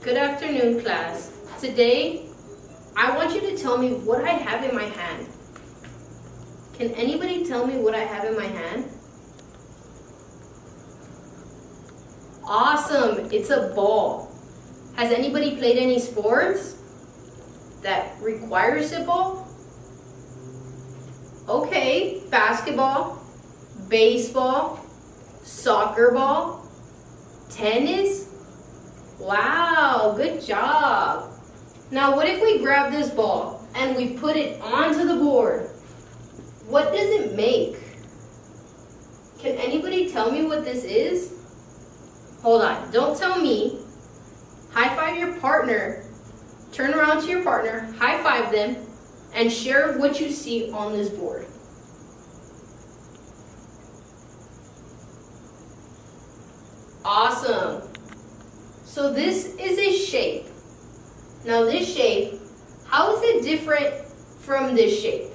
Good afternoon, class. Today, I want you to tell me what I have in my hand. Can anybody tell me what I have in my hand? Awesome, it's a ball. Has anybody played any sports that requires a ball? Okay, basketball, baseball, soccer ball, tennis. Wow, good job. Now what if we grab this ball and we put it onto the board? What does it make? Can anybody tell me what this is? Hold on, don't tell me. High five your partner. Turn around to your partner, high five them, and share what you see on this board. Awesome. So this is a shape. Now this shape, how is it different from this shape?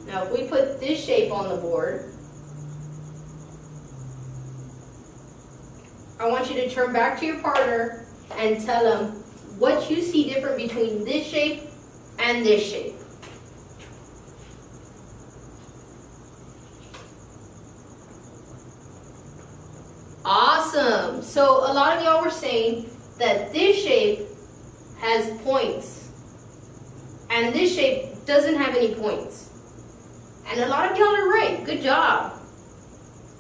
Now if we put this shape on the board, I want you to turn back to your partner and tell them what you see different between this shape and this shape. Awesome. So a lot of y'all were saying that this shape has points and this shape doesn't have any points. And a lot of y'all are right. Good job.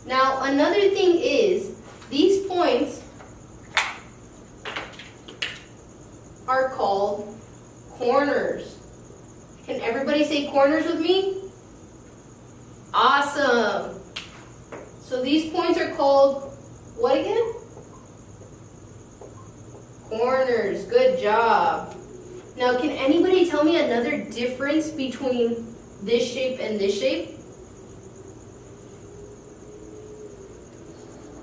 Now another thing is these points are called corners. Can everybody say corners with me? Awesome. So these points are called what again? Corners. Good job. Now, can anybody tell me another difference between this shape and this shape?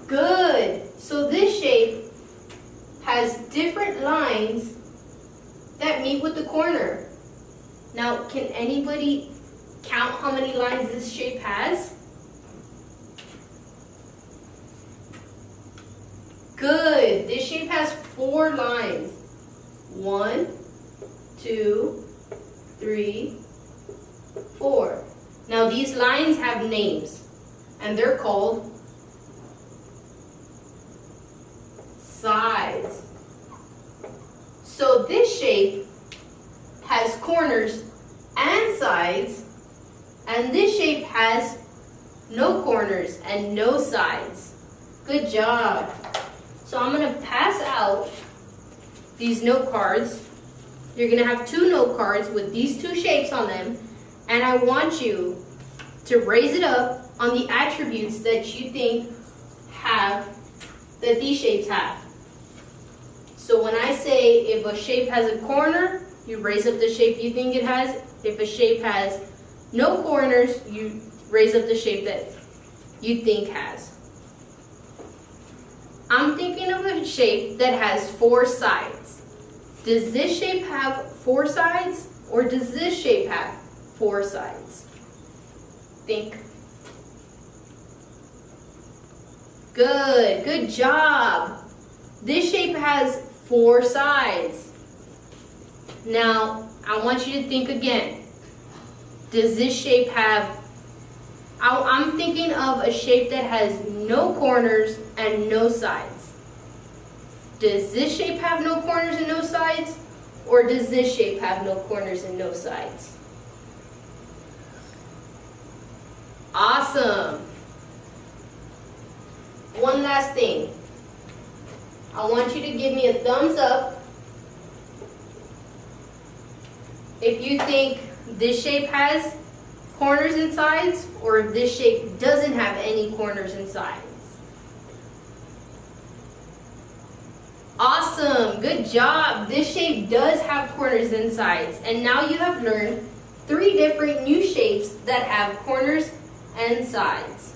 Good. So this shape has different lines that meet with the corner. Now, can anybody count how many lines this shape has? Good. This shape has 4 lines. 1, 2, 3, 4. Now these lines have names, and they're called sides. So this shape has corners and sides, and this shape has no corners and no sides. Good job. So I'm going to pass out these note cards. You're going to have 2 note cards with these 2 shapes on them, and I want you to raise it up on the attributes that you think that these shapes have. So when I say if a shape has a corner, you raise up the shape you think it has. If a shape has no corners, you raise up the shape that you think has. I'm thinking of a shape that has 4 sides. Does this shape have 4 sides, or does this shape have 4 sides? Think. Good job. This shape has 4 sides. Now, I want you to think again. Does this shape have, I'm thinking of a shape that has no corners and no sides. Does this shape have no corners and no sides? Or does this shape have no corners and no sides? Awesome. One last thing. I want you to give me a thumbs up if you think this shape has corners and sides, or if this shape doesn't have any corners and sides. Awesome, good job. This shape does have corners and sides, and now you have learned 3 different new shapes that have corners and sides.